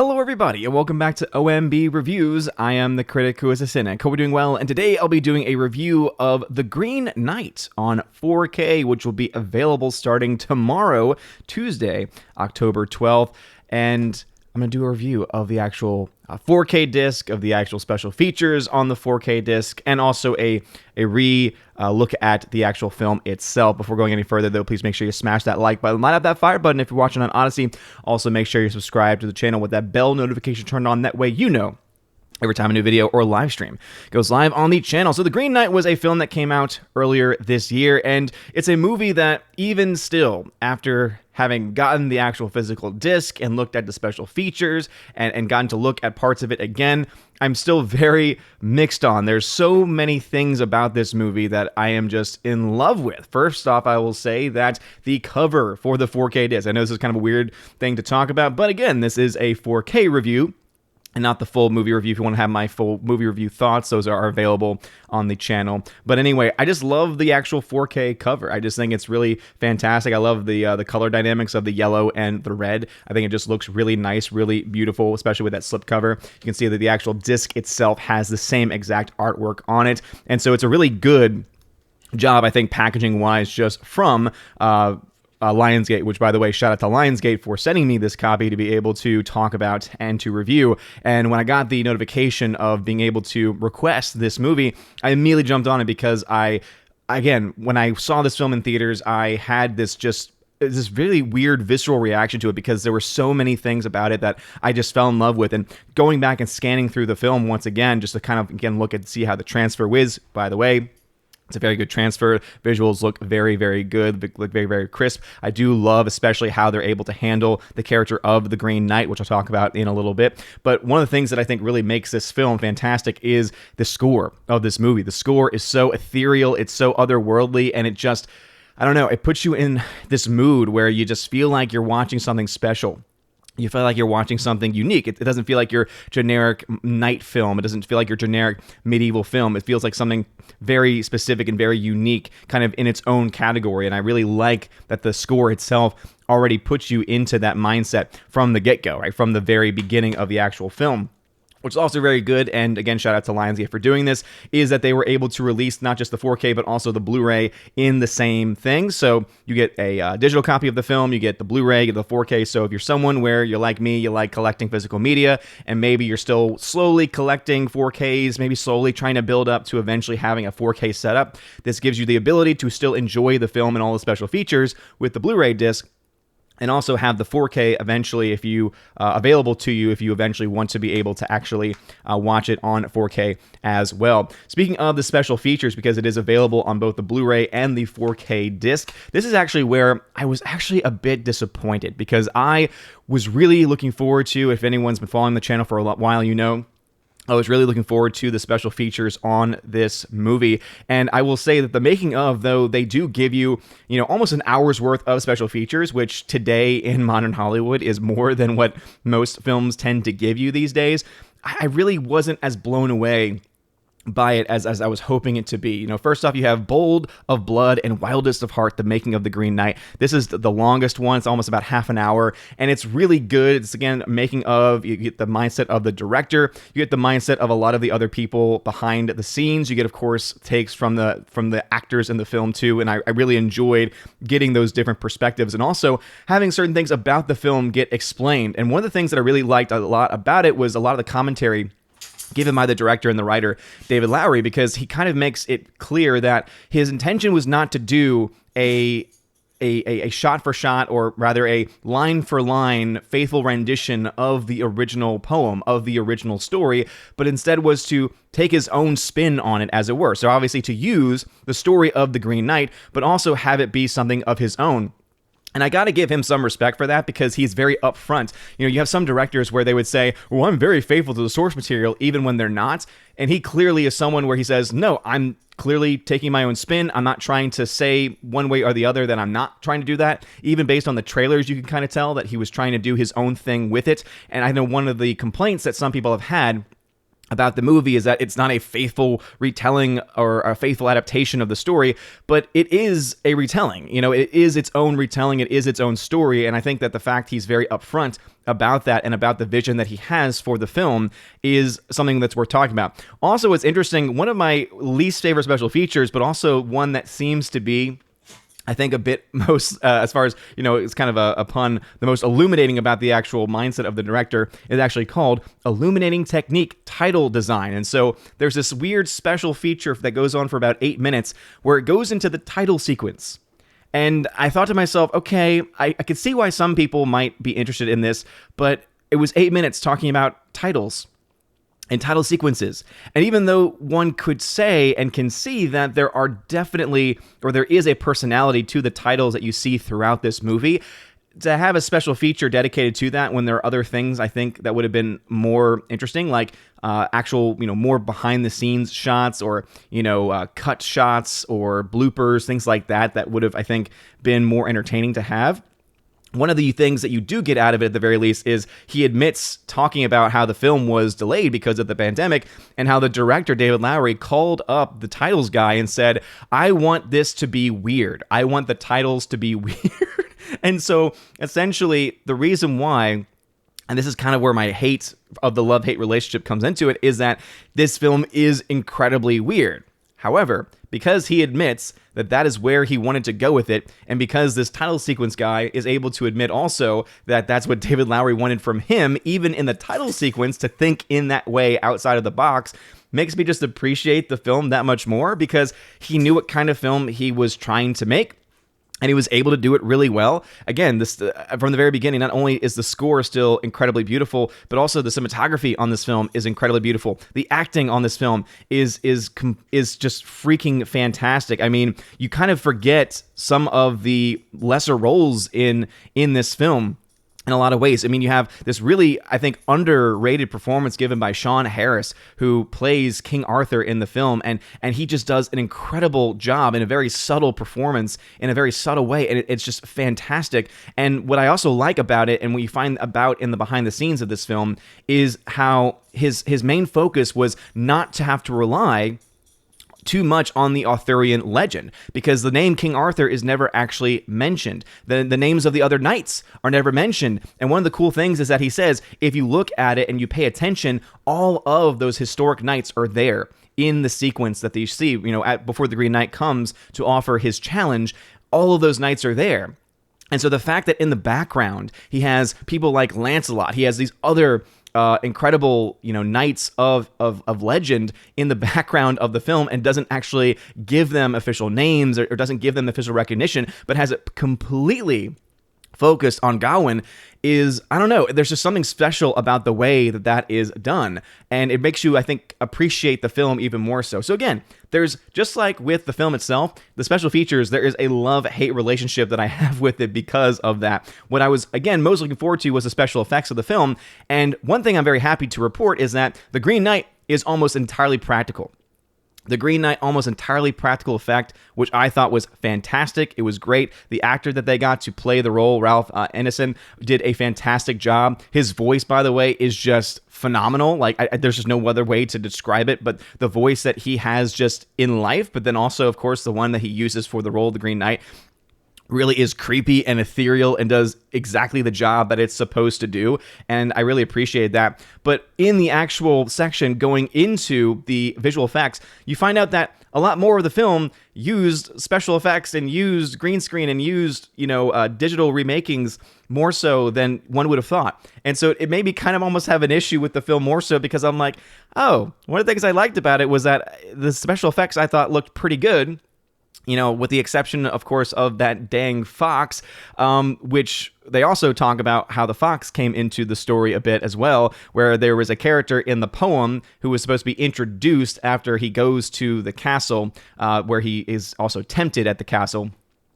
Hello everybody and welcome back to OMB Reviews. I am the critic who is a cynic. Hope we're doing well, and today I'll be doing a review of The Green Knight on 4K, which will be available starting tomorrow, Tuesday, October 12th, and I'm going to do a review of the actual 4K disc, of the actual special features on the 4K disc, and also a look at the actual film itself. Before going any further, though, please make sure you smash that like button, light up that fire button if you're watching on Odyssey. Also, make sure you subscribe to the channel with that bell notification turned on. That way you know every time a new video or live stream goes live on the channel. So The Green Knight was a film that came out earlier this year, and it's a movie that even still, after having gotten the actual physical disc and looked at the special features and gotten to look at parts of it again, I'm still very mixed on. There's so many things about this movie that I am just in love with. First off, I will say that the cover for the 4K disc, I know this is kind of a weird thing to talk about, but again, this is a 4K review and not the full movie review. If you want to have my full movie review thoughts, those are available on the channel. But anyway, I just love the actual 4K cover. I just think it's really fantastic. I love the color dynamics of the yellow and the red. I think it just looks really nice, really beautiful, especially with that slipcover. You can see that the actual disc itself has the same exact artwork on it. And so it's a really good job, I think, packaging-wise, just from Lionsgate, which, by the way, shout out to Lionsgate for sending me this copy to be able to talk about and to review. And when I got the notification of being able to request this movie, I immediately jumped on it because again, when I saw this film in theaters, I had this really weird visceral reaction to it because there were so many things about it that I just fell in love with. And going back and scanning through the film once again, just to kind of, again, look and see how the transfer was, by the way, it's a very good transfer. Visuals look very, very good, look very, very crisp. I do love especially how they're able to handle the character of the Green Knight, which I'll talk about in a little bit. But one of the things that I think really makes this film fantastic is the score of this movie. The score is so ethereal, it's so otherworldly, and it just, I don't know, it puts you in this mood where you just feel like you're watching something special. You feel like you're watching something unique. It doesn't feel like your generic night film. It doesn't feel like your generic medieval film. It feels like something very specific and very unique, kind of in its own category. And I really like that the score itself already puts you into that mindset from the get-go, right? From the very beginning of the actual film. Which is also very good, and again, shout out to Lionsgate for doing this, is that they were able to release not just the 4K, but also the Blu-ray in the same thing. So you get a digital copy of the film, you get the Blu-ray, you get the 4K. So if you're someone where you're like me, you like collecting physical media, and maybe you're still slowly collecting 4Ks, maybe slowly trying to build up to eventually having a 4K setup, this gives you the ability to still enjoy the film and all the special features with the Blu-ray disc, and also have the 4K eventually if you available to you if you eventually want to be able to actually watch it on 4K as well. Speaking of the special features, because it is available on both the Blu-ray and the 4K disc, this is actually where I was actually a bit disappointed, because I was really looking forward to, if anyone's been following the channel for a while, you know, I was really looking forward to the special features on this movie. And I will say that the making of, though, they do give you, almost an hour's worth of special features, which today in modern Hollywood is more than what most films tend to give you these days. I really wasn't as blown away by it as I was hoping it to be. First off, you have Bold of Blood and Wildest of Heart, the making of the Green Knight. This is the longest one. It's almost about half an hour, and it's really good. It's, again, making of, you get the mindset of the director, you get the mindset of a lot of the other people behind the scenes. You get, of course, takes from the actors in the film too, and I really enjoyed getting those different perspectives, and also having certain things about the film get explained. And one of the things that I really liked a lot about it was a lot of the commentary given by the director and the writer, David Lowery, because he kind of makes it clear that his intention was not to do a shot-for-shot, or rather a line-for-line faithful rendition of the original poem, of the original story, but instead was to take his own spin on it, as it were. So obviously to use the story of the Green Knight, but also have it be something of his own. And I got to give him some respect for that, because he's very upfront. You have some directors where they would say, well, I'm very faithful to the source material, even when they're not. And he clearly is someone where he says, no, I'm clearly taking my own spin. I'm not trying to say one way or the other that I'm not trying to do that. Even based on the trailers, you can kind of tell that he was trying to do his own thing with it. And I know one of the complaints that some people have had about the movie is that it's not a faithful retelling or a faithful adaptation of the story, but it is a retelling. You know, it is its own retelling, it is its own story, and I think that the fact he's very upfront about that and about the vision that he has for the film is something that's worth talking about. Also, what's interesting, one of my least favorite special features, but also one that seems to be, I think, a bit most, as far as, it's kind of a pun, the most illuminating about the actual mindset of the director is actually called Illuminating Technique Title Design. And so there's this weird special feature that goes on for about 8 minutes where it goes into the title sequence. And I thought to myself, okay, I could see why some people might be interested in this, but it was 8 minutes talking about titles and title sequences. And even though one could say and can see that there are definitely, or there is a personality to the titles that you see throughout this movie, to have a special feature dedicated to that when there are other things I think that would have been more interesting, like actual, more behind the scenes shots or, cut shots or bloopers, things like that, that would have, I think, been more entertaining to have. One of the things that you do get out of it at the very least is he admits talking about how the film was delayed because of the pandemic and how the director, David Lowery, called up the titles guy and said, I want this to be weird. I want the titles to be weird. And so essentially the reason why, and this is kind of where my hate of the love-hate relationship comes into it, is that this film is incredibly weird. However, because he admits that that is where he wanted to go with it, and because this title sequence guy is able to admit also that that's what David Lowery wanted from him, even in the title sequence, to think in that way outside of the box, makes me just appreciate the film that much more, because he knew what kind of film he was trying to make. And he was able to do it really well. Again, this from the very beginning, not only is the score still incredibly beautiful, but also the cinematography on this film is incredibly beautiful. The acting on this film is just freaking fantastic. I mean, you kind of forget some of the lesser roles in this film in a lot of ways. I mean, you have this really, I think, underrated performance given by Sean Harris, who plays King Arthur in the film, and he just does an incredible job in a very subtle performance, in a very subtle way, and it's just fantastic. And what I also like about it, and what you find about in the behind the scenes of this film, is how his main focus was not to have to rely too much on the Arthurian legend, because the name King Arthur is never actually mentioned. The names of the other knights are never mentioned. And one of the cool things is that he says, if you look at it and you pay attention, all of those historic knights are there in the sequence that you see, before the Green Knight comes to offer his challenge. All of those knights are there. And so the fact that in the background, he has people like Lancelot, he has these other incredible, knights of legend in the background of the film, and doesn't actually give them official names or doesn't give them official recognition, but has it completely focused on Gawain, is, I don't know, there's just something special about the way that is done, and it makes you, I think, appreciate the film even more so. So again, there's, just like with the film itself, the special features, there is a love-hate relationship that I have with it because of that. What I was, again, most looking forward to was the special effects of the film, and one thing I'm very happy to report is that the Green Knight is almost entirely practical. The Green Knight, almost entirely practical effect, which I thought was fantastic. It was great. The actor that they got to play the role, Ralph Ineson, did a fantastic job. His voice, by the way, is just phenomenal. Like, there's just no other way to describe it, but the voice that he has just in life, but then also, of course, the one that he uses for the role of the Green Knight, really is creepy and ethereal and does exactly the job that it's supposed to do, and I really appreciate that. But in the actual section going into the visual effects, you find out that a lot more of the film used special effects and used green screen and used, digital remakings more so than one would have thought. And so it made me kind of almost have an issue with the film more so, because I'm like, oh, one of the things I liked about it was that the special effects I thought looked pretty good, with the exception, of course, of that dang fox, which they also talk about how the fox came into the story a bit as well, where there was a character in the poem who was supposed to be introduced after he goes to the castle, where he is also tempted at the castle.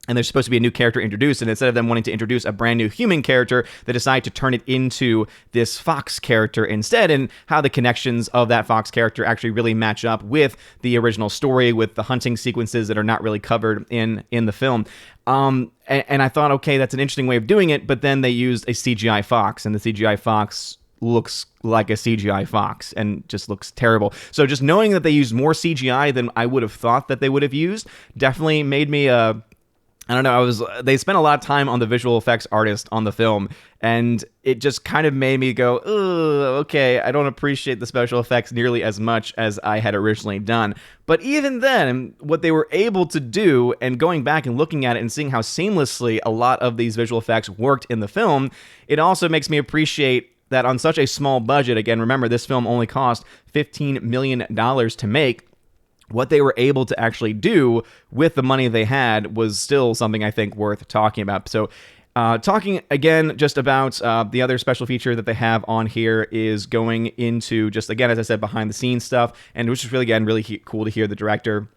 And there's supposed to be a new character introduced, and instead of them wanting to introduce a brand new human character, they decide to turn it into this fox character instead, and how the connections of that fox character actually really match up with the original story, with the hunting sequences that are not really covered in the film. And I thought, okay, that's an interesting way of doing it, but then they used a CGI fox, and the CGI fox looks like a CGI fox and just looks terrible. So just knowing that they used more CGI than I would have thought that they would have used definitely made me I don't know, they spent a lot of time on the visual effects artist on the film, and it just kind of made me go, ugh, okay, I don't appreciate the special effects nearly as much as I had originally done. But even then, what they were able to do, and going back and looking at it and seeing how seamlessly a lot of these visual effects worked in the film, it also makes me appreciate that on such a small budget, again, remember, this film only cost $15 million to make, what they were able to actually do with the money they had was still something I think worth talking about. So talking again just about the other special feature that they have on here is going into just, again, as I said, behind the scenes stuff, and which is really, again, really cool to hear the director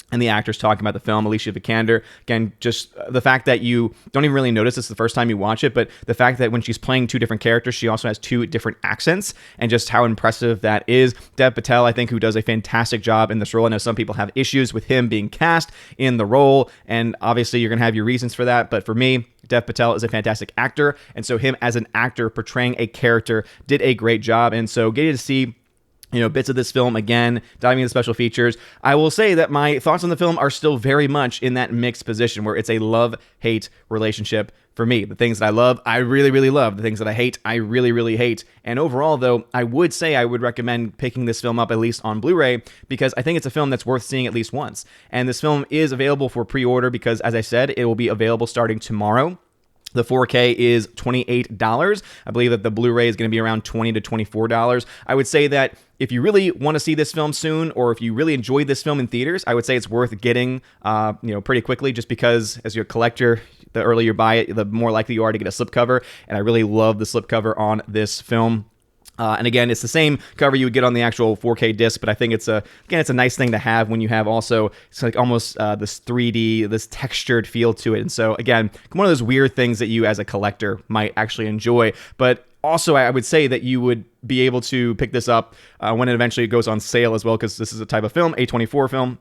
and the actors talking about the film. Alicia Vikander, again, just the fact that you don't even really notice this the first time you watch it, but the fact that when she's playing two different characters, she also has two different accents, and just how impressive that is. Dev Patel, I think, who does a fantastic job in this role. I know some people have issues with him being cast in the role, and obviously you're going to have your reasons for that, but for me, Dev Patel is a fantastic actor, and so him as an actor portraying a character did a great job, and so getting to see bits of this film, again, diving into special features. I will say that my thoughts on the film are still very much in that mixed position where it's a love-hate relationship for me. The things that I love, I really, really love. The things that I hate, I really, really hate. And overall, though, I would say I would recommend picking this film up at least on Blu-ray, because I think it's a film that's worth seeing at least once. And this film is available for pre-order because, as I said, it will be available starting tomorrow. The 4K is $28. I believe that the Blu-ray is going to be around $20 to $24. I would say that if you really want to see this film soon, or if you really enjoyed this film in theaters, I would say it's worth getting, pretty quickly, just because as you're a collector, the earlier you buy it, the more likely you are to get a slipcover. And I really love the slipcover on this film. And again, it's the same cover you would get on the actual 4K disc, but I think it's a nice thing to have when you have also, it's like almost this 3D, this textured feel to it. And so again, one of those weird things that you as a collector might actually enjoy. But also, I would say that you would be able to pick this up when it eventually goes on sale as well, because this is a type of film, A24 film,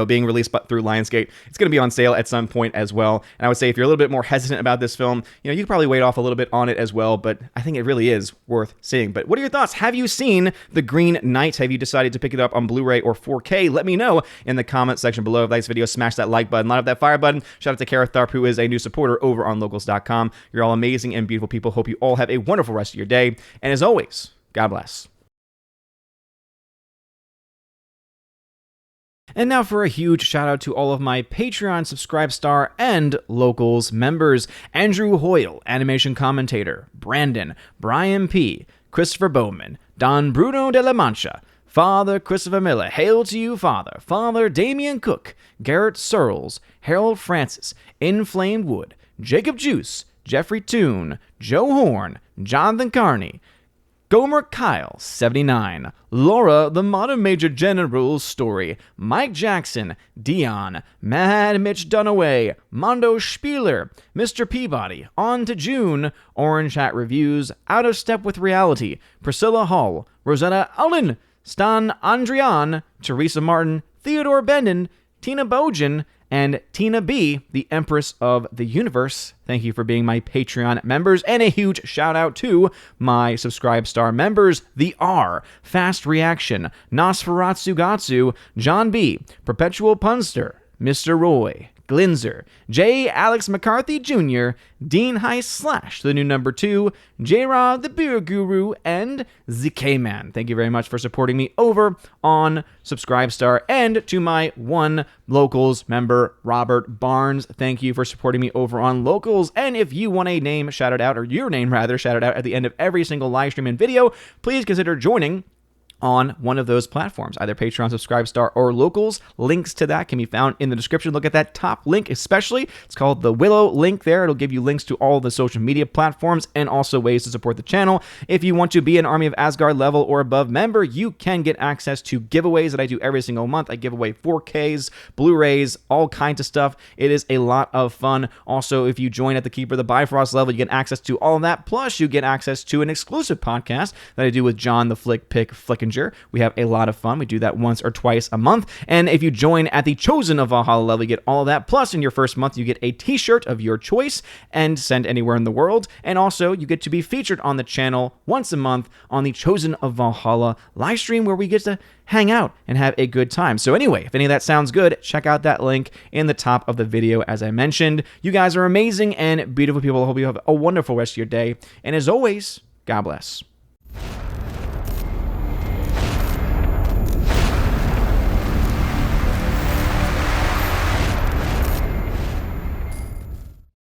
being released through Lionsgate. It's going to be on sale at some point as well. And I would say if you're a little bit more hesitant about this film, you could probably wait off a little bit on it as well, but I think it really is worth seeing. But what are your thoughts? Have you seen The Green Knight? Have you decided to pick it up on Blu-ray or 4K? Let me know in the comment section below. If you like this video, smash that like button, light up that fire button. Shout out to Kara Tharp, who is a new supporter over on Locals.com. You're all amazing and beautiful people. Hope you all have a wonderful rest of your day. And as always, God bless. And now for a huge shout out to all of my Patreon, Subscribe Star, and Locals members: Andrew Hoyle, animation commentator; Brandon, Brian P., Christopher Bowman, Don Bruno de la Mancha, Father Christopher Miller, hail to you, Father; Father Damian Cook, Garrett Searles, Harold Francis, Inflamed Wood, Jacob Juice, Jeffrey Toone, Joe Horn, Jonathan Carney, Gomer Kyle, 79, Laura, the Modern Major General's Story, Mike Jackson, Dion, Mad Mitch Dunaway, Mondo Spieler, Mr. Peabody, On to June, Orange Hat Reviews, Out of Step with Reality, Priscilla Hall, Rosetta Allen, Stan Andrian, Teresa Martin, Theodore Benden, Tina Bojan, and Tina B., the Empress of the Universe. Thank you for being my Patreon members, and a huge shout out to my Subscribe Star members: The R, Fast Reaction, Nosferatu Gatsu, John B., Perpetual Punster, Mr. Roy, Glinzer, J. Alex McCarthy Jr., Dean Heist / the new number 2, J-Rod the Beer Guru, and ZK-Man. Thank you very much for supporting me over on Subscribestar. And to my one Locals member, Robert Barnes, thank you for supporting me over on Locals. And if you want a name shouted out, or your name rather, shouted out at the end of every single live stream and video, please consider joining on one of those platforms, either Patreon, Subscribestar, or Locals. Links to that can be found in the description. Look at that top link especially. It's called the Willow link there. It'll give you links to all the social media platforms and also ways to support the channel. If you want to be an Army of Asgard level or above member, you can get access to giveaways that I do every single month. I give away 4Ks, Blu-rays, all kinds of stuff. It is a lot of fun. Also, if you join at the Keeper of the Bifrost level, you get access to all of that. Plus, you get access to an exclusive podcast that I do with John the Flick Pick Flickin' Messenger. We have a lot of fun. We do that once or twice a month. And if you join at the Chosen of Valhalla level, you get all of that. Plus, in your first month, you get a t-shirt of your choice and send anywhere in the world. And also, you get to be featured on the channel once a month on the Chosen of Valhalla live stream, where we get to hang out and have a good time. So anyway, if any of that sounds good, check out that link in the top of the video. As I mentioned, you guys are amazing and beautiful people. I hope you have a wonderful rest of your day. And as always, God bless.